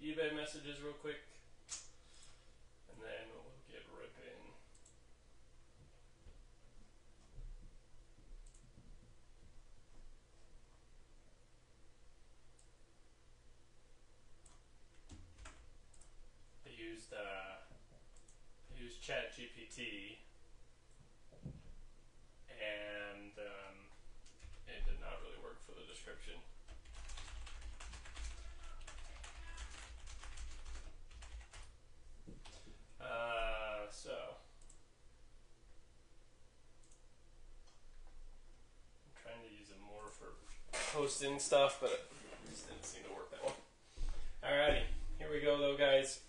eBay messages real quick, and then we'll get ripping. I used ChatGPT, and it did not really work for the description. So I'm trying to use it more for posting stuff, but it just didn't seem to work that well. Alrighty, here we go though, guys.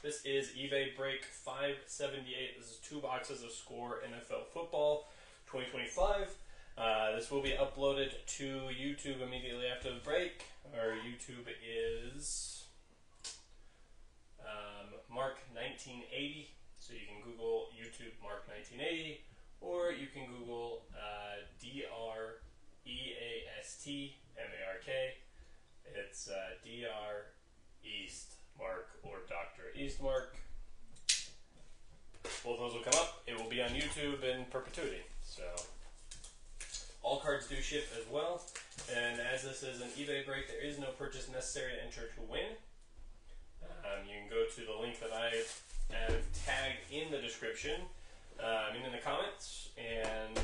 This is eBay break 578. This is 2 boxes of Score NFL Football 2025. This will be uploaded to YouTube immediately after the break. Our YouTube is Mark 1980, so you can Google YouTube Mark 1980, or you can Google DREASTMARK. It's DR East Mark or Dr. Eastmark. Both of those will come up. It will be on YouTube in perpetuity. So all cards do ship as well. And as this is an eBay break, there is no purchase necessary to enter to win. You can go to the link that I have tagged in the description, in the comments, and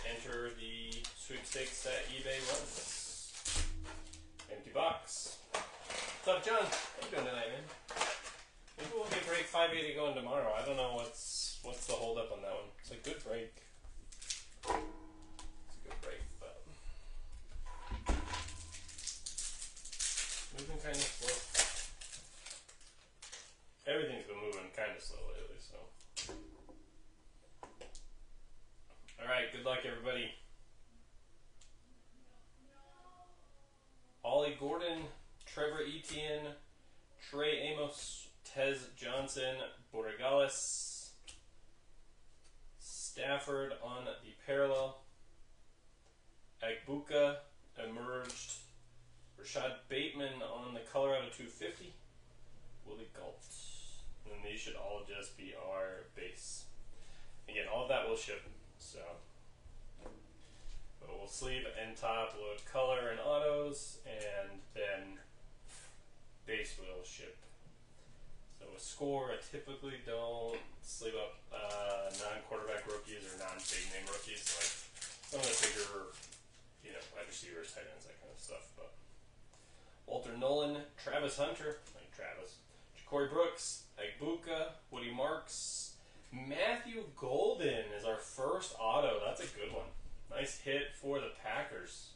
enter the sweepstakes that eBay runs. Empty box. What's up, John? How you doing tonight, man? Maybe we'll get break 580 going tomorrow. I don't know what's the hold up on that one. It's a good break. It's a good break, but moving kind of slow. Everything's been moving kind of slow lately, so. Alright, good luck, everybody. Ollie Gordon, Trevor Etienne, Trey Amos, Tez Johnson, Borregales, Stafford on the parallel, Agbuka emerged, Rashad Bateman on the color out of 250, Willie Galt. And these should all just be our base. Again, all of that will ship, so. But we'll sleeve and top load color and autos, and then base will ship. So with Score, I typically don't sleeve up non-quarterback rookies or non-big name rookies, like some of the bigger, wide receivers, tight ends, that kind of stuff. But Walter Nolan, Travis Hunter, like Travis, Corey Brooks, Agbuka, Woody Marks, Matthew Golden is our first auto. That's a good one. Nice hit for the Packers.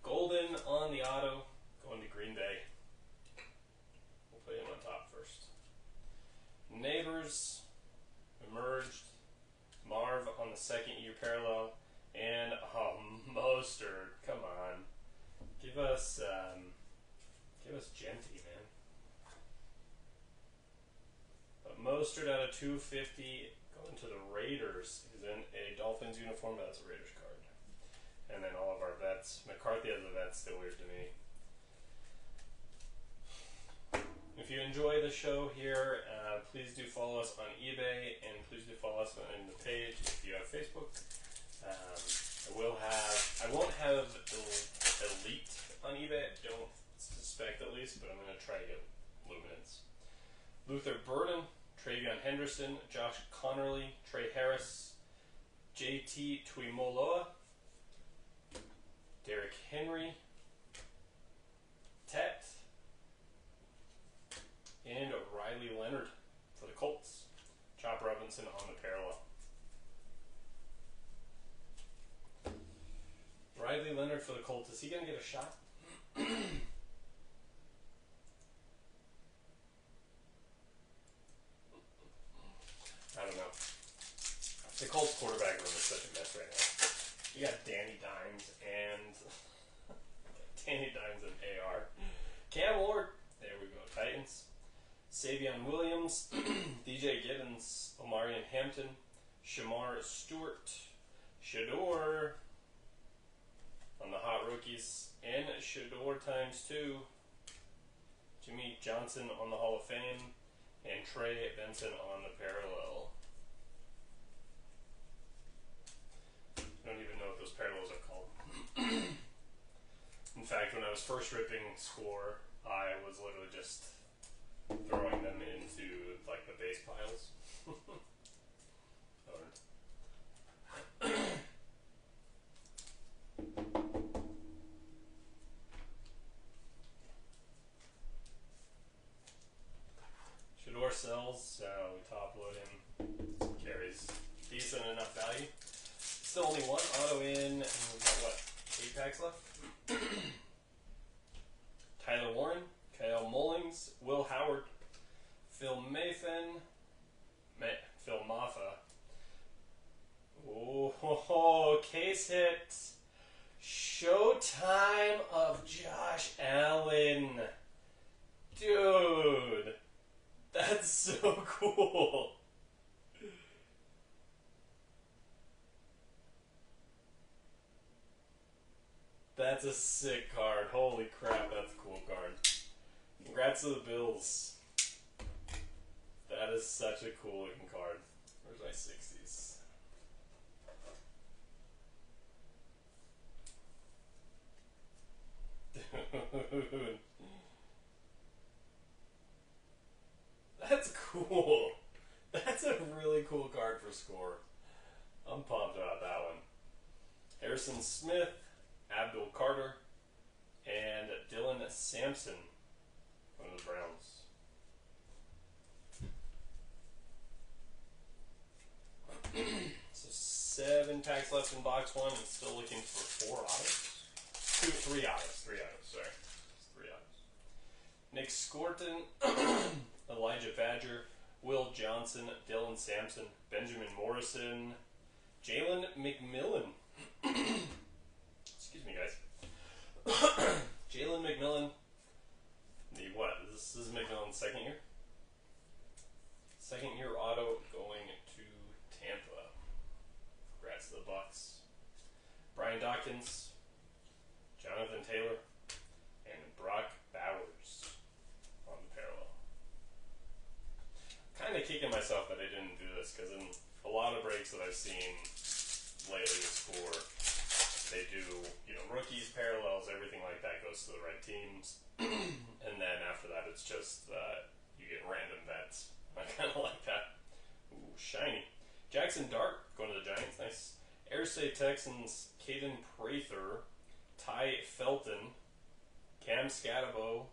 Golden on the auto, going to Green Bay. We'll put him on top first. Neighbors emerged. Marv on the second year parallel. And Mostert, come on. Give us Genty, man. But Mostert out of 250, going to the Raiders. He's in a Dolphins uniform, but that's a Raiders card. And then all of our vets. McCarthy as a vet, still weird to me. If you enjoy the show here, please do follow us on eBay, and please do follow us on the page if you have Facebook. I won't have Elite on eBay, I don't suspect at least, but I'm going to try to get Luminance. Luther Burden, Travion Henderson, Josh Connerly, Trey Harris, JT Tuimoloa, Derrick Henry, Tet, and Riley Leonard for the Colts. Chop Robinson on the parallel. Riley Leonard for the Colts. Is he going to get a shot? I don't know. The Colts quarterback room is such a mess right now. You got Danny Dimes and AR. Cam Ward. There we go. Titans. Savion Williams, DJ Gibbons, Omarion Hampton, Shamar Stewart, Shador on the hot rookies, and Shador ×2. Jimmy Johnson on the Hall of Fame, and Trey Benson on the parallel. I don't even know what those parallels are called. In fact, when I was first ripping Score, I was literally just throwing them into like the base piles. Shador sells, so we top load him. Carries decent enough value. Still only one auto in, and we've got what, 8 packs left? Tyler Warren, Kyle Mullings, Will Howard, Phil Mafin, Phil Maffa. Oh, case hit. Showtime of Josh Allen. Dude, that's so cool. That's a sick card. Holy crap, that's a cool card. Congrats to the Bills. That is such a cool looking card. Where's my 60s? Dude. That's cool. That's a really cool card for Score. I'm pumped about that one. Harrison Smith, Abdul Carter, and Dylan Sampson from the Browns. So 7 packs left in box 1 and still looking for 4 autos. 3 autos, sorry. Just 3 autos. Nick Scorton, Elijah Badger, Will Johnson, Dylan Sampson, Benjamin Morrison, Jalen McMillan. Excuse me, guys. Jalen McMillan. The what? This is McMillan's second year? Second year auto going to Tampa. Congrats to the Bucks. Brian Dawkins, Jonathan Taylor, and Brock Bowers on the parallel. Kind of kicking myself that I didn't do this because in a lot of breaks that I've seen lately with Score, they do, rookies, parallels, everything like that goes to the right teams. And then after that, it's just you get random bets. I kind of like that. Ooh, shiny. Jackson Dart going to the Giants. Nice. Air State Texans, Caden Prather, Ty Felton, Cam Scadaboo,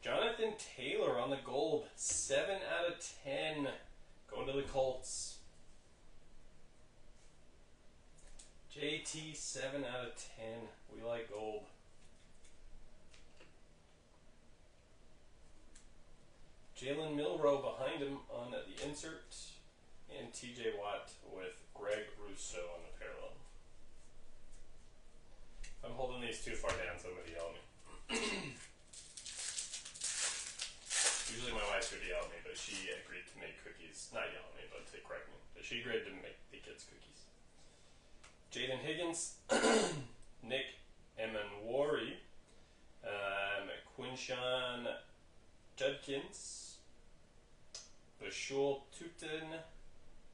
Jonathan Taylor on the gold. 7 out of 10 going to the Colts. JT, 7 out of 10. We like gold. Jalen Milroe behind him on the insert. And TJ Watt with Greg Rousseau on the parallel. If I'm holding these too far down, somebody yell at me. Usually my wife would yell at me, but she agreed to make cookies. Not yell at me, but to correct me. But she agreed to make the kids cookies. Jaden Higgins, Nick Emanwari, Quinshawn Judkins, Bashul Tupton,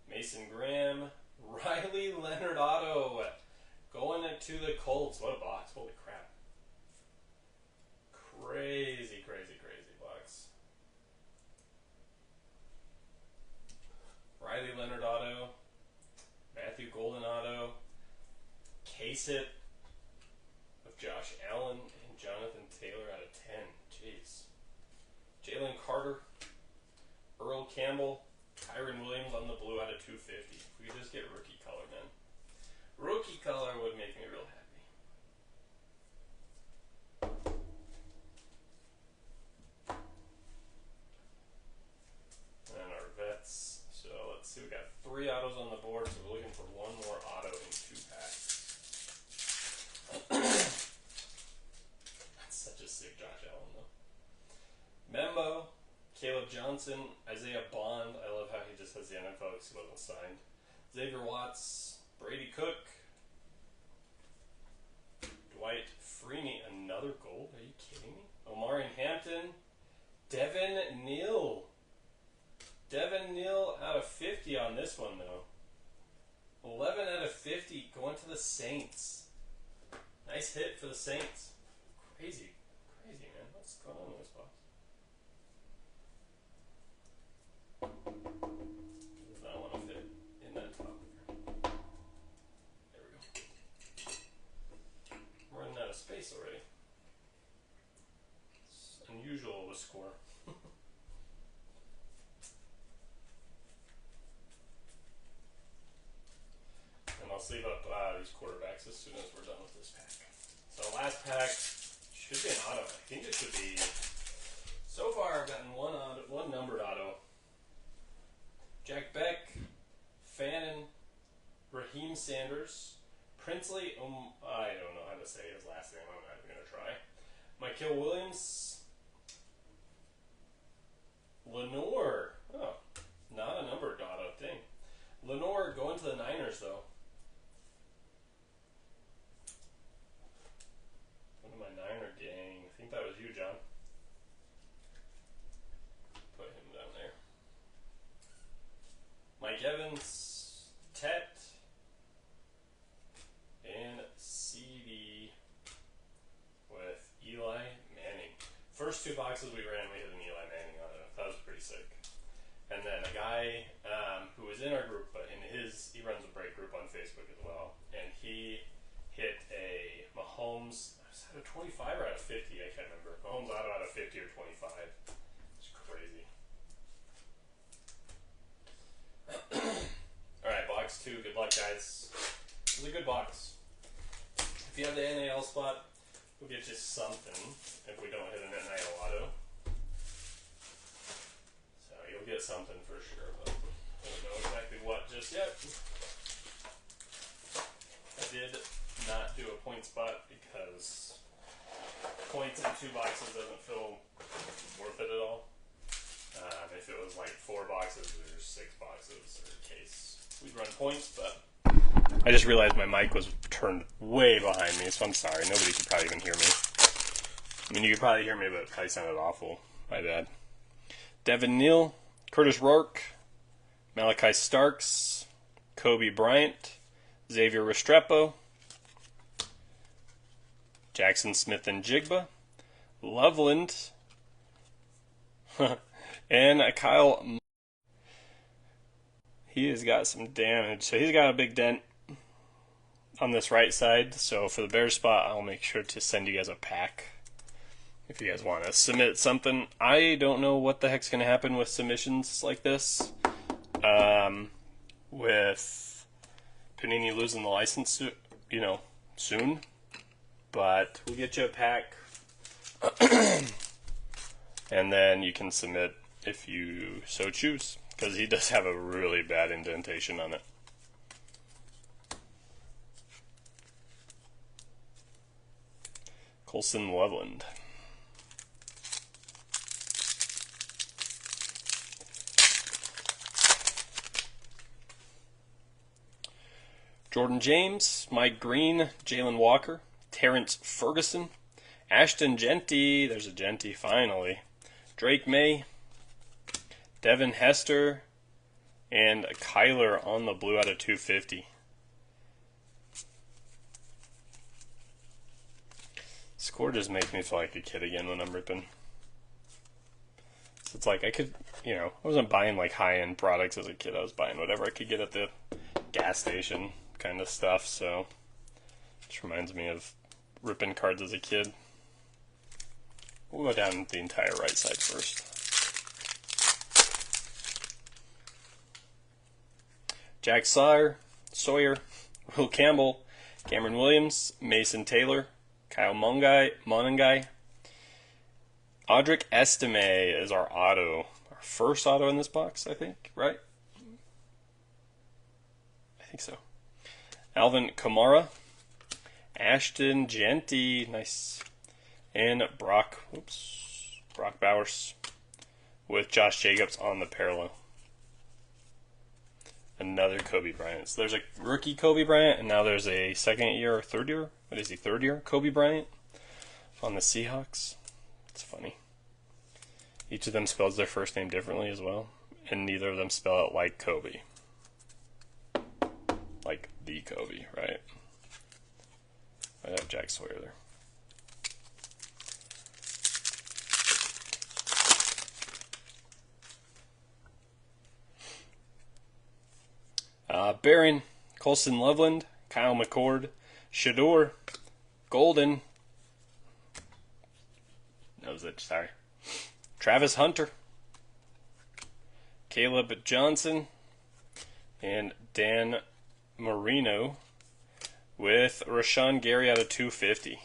Mason Graham, Riley Leonard Otto going to the Colts. What a box. Holy crap. Crazy, crazy, crazy box. Riley Leonard Otto, Matthew Golden Otto, case hit of Josh Allen and Jonathan Taylor out of 10. Jeez. Jalen Carter, Earl Campbell, Kyron Williams on the blue out of 250. If we could just get rookie color, man. Rookie color would make me real happy. And our vets. So let's see, we got 3 autos on the board, so we're looking for 1 more auto in 2 packs. That's such a sick Josh Allen, though. Membo, Caleb Johnson, Isaiah Bond. I love how he just has the NFL because he wasn't signed. Xavier Watts, Brady Cook, Dwight Freeney, another gold? Are you kidding me? Omari Hampton. Devin Neal. Devin Neal out of 50 on this one, though. 11 out of 50 going to the Saints. Nice hit for the Saints. Crazy. Crazy, man. What's going on in this box? Does not want to fit in that top here. There we go. I'm running out of space already. It's unusual of a score. And I'll sleeve up these quarterbacks as soon as we're done with this pack. So last pack should be an auto. I think it should be. So far, I've gotten one numbered auto. Jack Beck, Fannin, Raheem Sanders, Princely. I don't know how to say his last name. I'm not even gonna try. Mykel Williams, Lenore. Oh, not a numbered auto thing. Lenore going to the Niners though. My Niner gang. I think that was you, John. Put him down there. Mike Evans, Tet, and CD with Eli Manning. First two boxes we ran, we had an Eli Manning on it. That was pretty sick. And then a guy who was in our group, but he runs a break group on Facebook as well, and he hit a Mahomes. Out of 25 or out of 50, I can't remember. Mahomes out of 50 or 25. It's crazy. Alright, box 2. Good luck, guys. It was a good box. If you have the NAL spot, we'll get you something if we don't hit an NIL auto. So you'll get something for sure, but I don't know exactly what just yet. I did not do a point spot because points in 2 boxes doesn't feel worth it at all. If it was like 4 boxes or 6 boxes or a case, we'd run points, but I just realized my mic was turned way behind me, so I'm sorry. Nobody could probably even hear me. I mean, you could probably hear me, but it probably sounded awful. My bad. Devin Neal, Curtis Rourke, Malachi Starks, Kobe Bryant, Xavier Restrepo, Jackson Smith and Jigba, Loveland, and Kyle. He has got some damage. So he's got a big dent on this right side. So for the Bears spot, I'll make sure to send you guys a pack if you guys want to submit something. I don't know what the heck's going to happen with submissions like this. With Panini losing the license, soon. But we'll get you a pack. And then you can submit if you so choose. Because he does have a really bad indentation on it. Colson Loveland. Jordan James, Mike Green, Jalen Walker, Terrence Ferguson, Ashton Genty, there's a Genty finally, Drake May, Devin Hester, and Kyler on the blue out of 250. Score just makes me feel like a kid again when I'm ripping. So it's like I could, I wasn't buying like high-end products as a kid. I was buying whatever I could get at the gas station kind of stuff. So it reminds me of ripping cards as a kid. We'll go down the entire right side first. Jack Sawyer, Will Campbell, Cameron Williams, Mason Taylor, Kyle Monangai, Audric Estime is our auto. Our first auto in this box, I think, right? I think so. Alvin Kamara, Ashton Genty, nice. And Brock Bowers with Josh Jacobs on the parallel. Another Kobe Bryant. So there's a rookie Kobe Bryant, and now there's a second year or third year? What is he, third year Kobe Bryant? on the Seahawks. It's funny. Each of them spells their first name differently as well, and neither of them spell it like Kobe. Like the Kobe, right? I have Jack Sawyer there. Barron, Colson Loveland, Kyle McCord, Shador, Golden. That was it, sorry. Travis Hunter, Caleb Johnson, and Dan Marino with Rashawn Gary out of 250.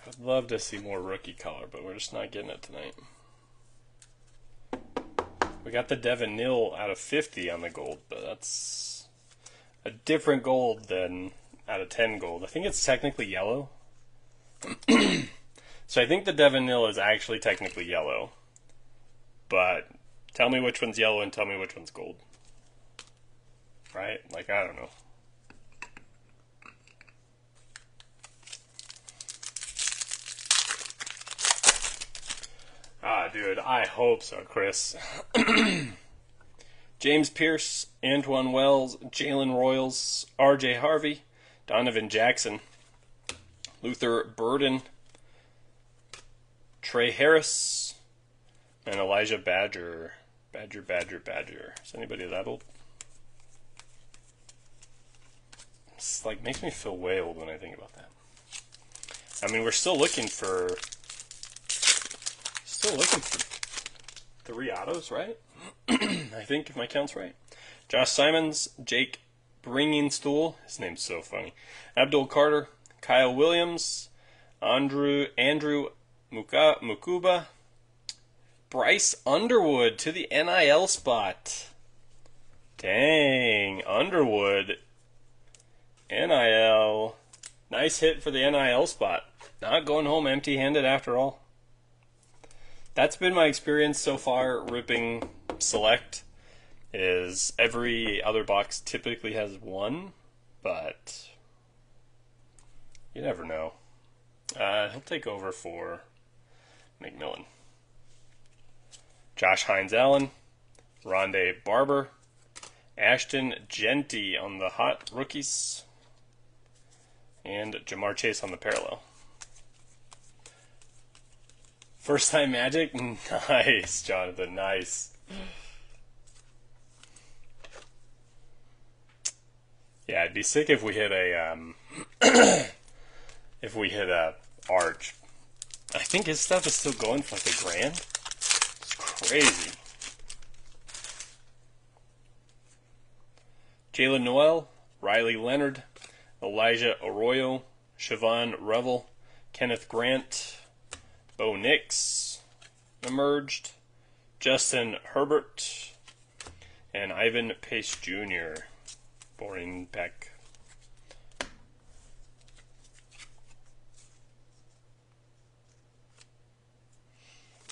I'd love to see more rookie color, but we're just not getting it tonight. We got the Devin Neal out of 50 on the gold, but that's a different gold than out of 10 gold. I think it's technically yellow. So I think the Devin Neal is actually technically yellow. But tell me which one's yellow and tell me which one's gold. Right? Like, I don't know. Ah, dude, I hope so, Chris. James Pierce, Antoine Wells, Jalen Royals, RJ Harvey, Donovan Jackson, Luther Burden, Trey Harris, and Elijah Badger. Badger. Is anybody that old? It's like makes me feel way old when I think about that. I mean, we're still looking for 3 autos, right? I think, if my count's right. Josh Simons, Jake Bringingstool, his name's so funny. Abdul Carter, Kyle Williams, Andrew Mukuba, Bryce Underwood to the NIL spot. Dang, Underwood, NIL. Nice hit for the NIL spot. Not going home empty-handed after all. That's been my experience so far ripping Select, is every other box typically has one, but you never know. He'll take over for McMillan. Josh Hines-Allen, Rondé Barber, Ashton Genty on the hot rookies, and Jamar Chase on the parallel. First time Magic? Nice, Jonathan, nice. Yeah, it'd be sick if we hit a Arch. I think his stuff is still going for like $1,000. It's crazy. Jalen Noel, Riley Leonard, Elijah Arroyo, Siobhan Revel, Kenneth Grant, Bo Nix emerged, Justin Herbert, and Ivan Pace Jr. Boring Beck.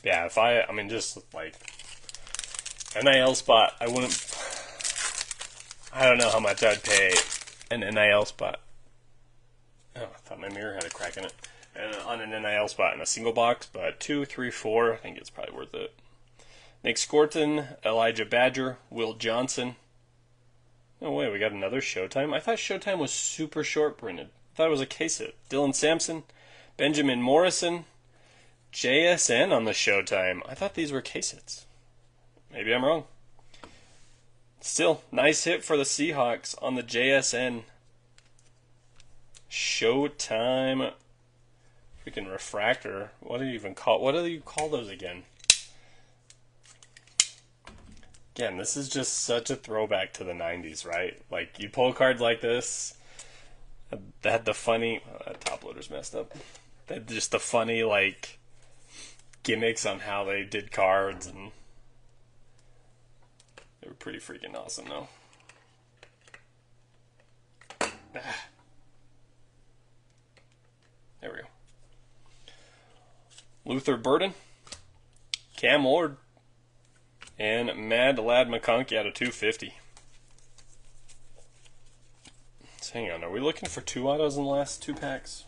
Yeah, I mean, just like NIL spot, I don't know how much I'd pay an NIL spot. Oh, I thought my mirror had a crack in it. On an NIL spot in a single box, but 2, 3, 4, I think it's probably worth it. Nick Scorton, Elijah Badger, Will Johnson. No way, we got another Showtime? I thought Showtime was super short printed. I thought it was a case hit. Dylan Sampson, Benjamin Morrison, JSN on the Showtime. I thought these were case hits. Maybe I'm wrong. Still, nice hit for the Seahawks on the JSN. Showtime. Freaking refractor. What do you call those again? Again, this is just such a throwback to the 90s, right? Like, you pull a card like this, that had the funny... that top loader's messed up. They had just the funny, like, gimmicks on how they did cards, and they were pretty freaking awesome, though. There we go. Luther Burden, Cam Ward, And Mad Lad McConkey out of 250. So hang on, are we looking for 2 autos in the last 2 packs?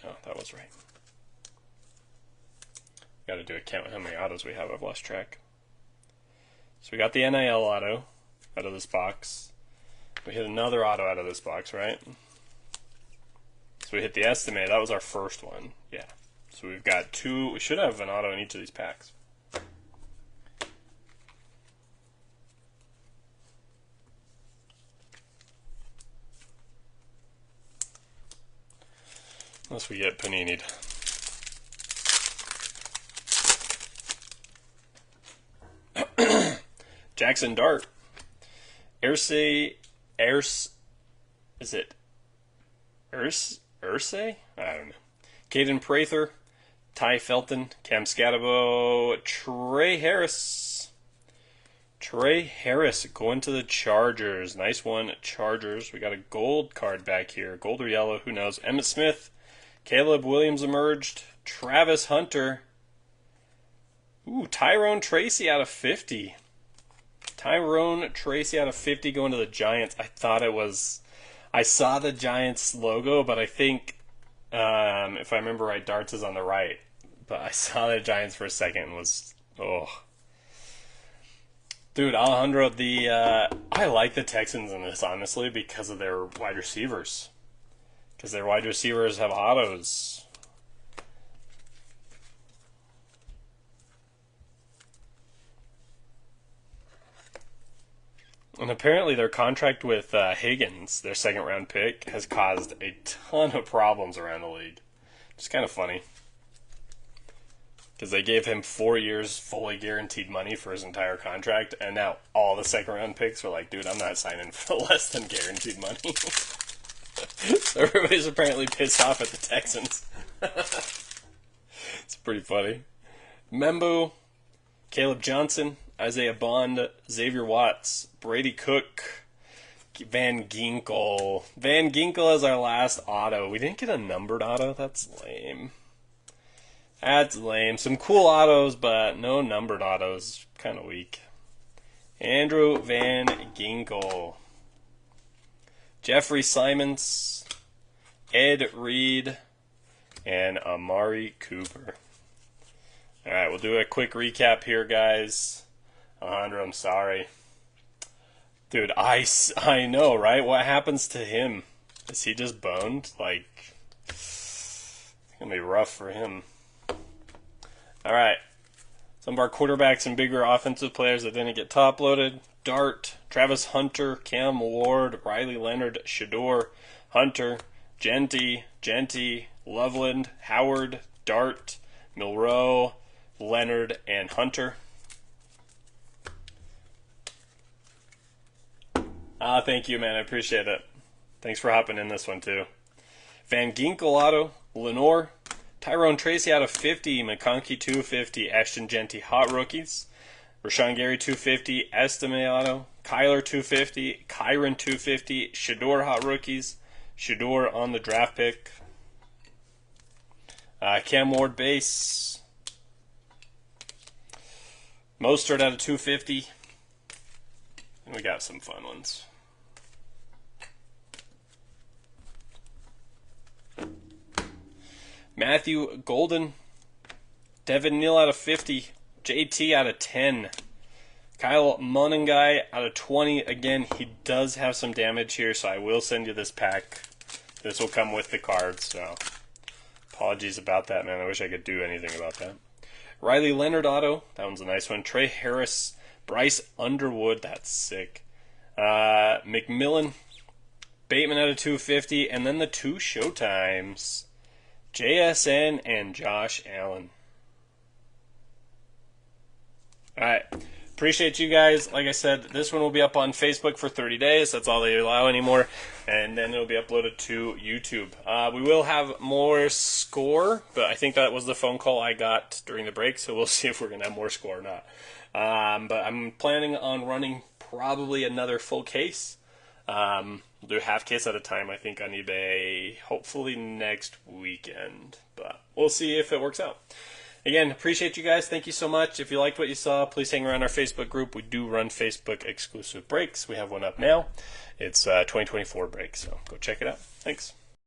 Oh, that was right. Got to do a count how many autos we have. I've lost track. So we got the NIL auto out of this box. We hit another auto out of this box, right? So we hit the estimate. That was our first one. Yeah. So we've got 2. We should have an auto in each of these packs. Unless we get panini'd. Jackson Dart. Is it Urse? I don't know. Caden Prather, Ty Felton, Cam Scatabo, Trey Harris. Trey Harris going to the Chargers. Nice one, Chargers. We got a gold card back here. Gold or yellow, who knows. Emmitt Smith, Caleb Williams emerged. Travis Hunter. Ooh, Tyrone Tracy out of 50. Tyrone Tracy out of 50 going to the Giants. I saw the Giants logo, but I think, if I remember right, Darts is on the right. But I saw the Giants for a second and was, Dude, Alejandro, I like the Texans in this, honestly, because of their wide receivers. Because their wide receivers have autos. And apparently their contract with Higgins, their second-round pick, has caused a ton of problems around the league. It's kind of funny. Because they gave him 4 years fully guaranteed money for his entire contract, and now all the second-round picks are like, dude, I'm not signing for less than guaranteed money. So everybody's apparently pissed off at the Texans. It's pretty funny. Membo, Caleb Johnson, Isaiah Bond, Xavier Watts, Brady Cook, Van Ginkel. Van Ginkel is our last auto. We didn't get a numbered auto. That's lame. That's lame. Some cool autos, but no numbered autos. Kind of weak. Andrew Van Ginkel. Jeffrey Simons, Ed Reed, and Amari Cooper. Alright, we'll do a quick recap here, guys. Alejandro, I'm sorry. Dude, I know, right? What happens to him? Is he just boned? Like, it's going to be rough for him. Alright. Some of our quarterbacks and bigger offensive players that didn't get top-loaded. Dart, Travis Hunter, Cam Ward, Riley Leonard, Shador, Hunter, Genty, Loveland, Howard, Dart, Milroe, Leonard, and Hunter. Thank you, man. I appreciate it. Thanks for hopping in this one, too. Van Ginkel auto, Lenore, Tyrone Tracy out of 50, McConkey 250, Ashton Genty hot rookies, Rashawn Gary 250, Estime auto, Kyler 250, Kyron 250, Shador hot rookies, Shador on the draft pick, Cam Ward base, Mostert out of 250, and we got some fun ones. Matthew Golden, Devin Neal out of 50, JT out of 10, Kyle Monangai out of 20. Again, he does have some damage here, so I will send you this pack. This will come with the card, so apologies about that, man. I wish I could do anything about that. Riley Leonard auto, that one's a nice one. Trey Harris, Bryce Underwood, that's sick. McMillan, Bateman out of 250, and then the 2 Showtimes. JSN and Josh Allen. Alright. Appreciate you guys. Like I said, this one will be up on Facebook for 30 days. That's all they allow anymore. And then it'll be uploaded to YouTube. We will have more score, but I think that was the phone call I got during the break, so we'll see if we're going to have more score or not. But I'm planning on running probably another full case. We'll do half case at a time, I think, on eBay, hopefully next weekend. But we'll see if it works out. Again, appreciate you guys. Thank you so much. If you liked what you saw, please hang around our Facebook group. We do run Facebook exclusive breaks. We have one up now. It's 2024 break, so go check it out. Thanks.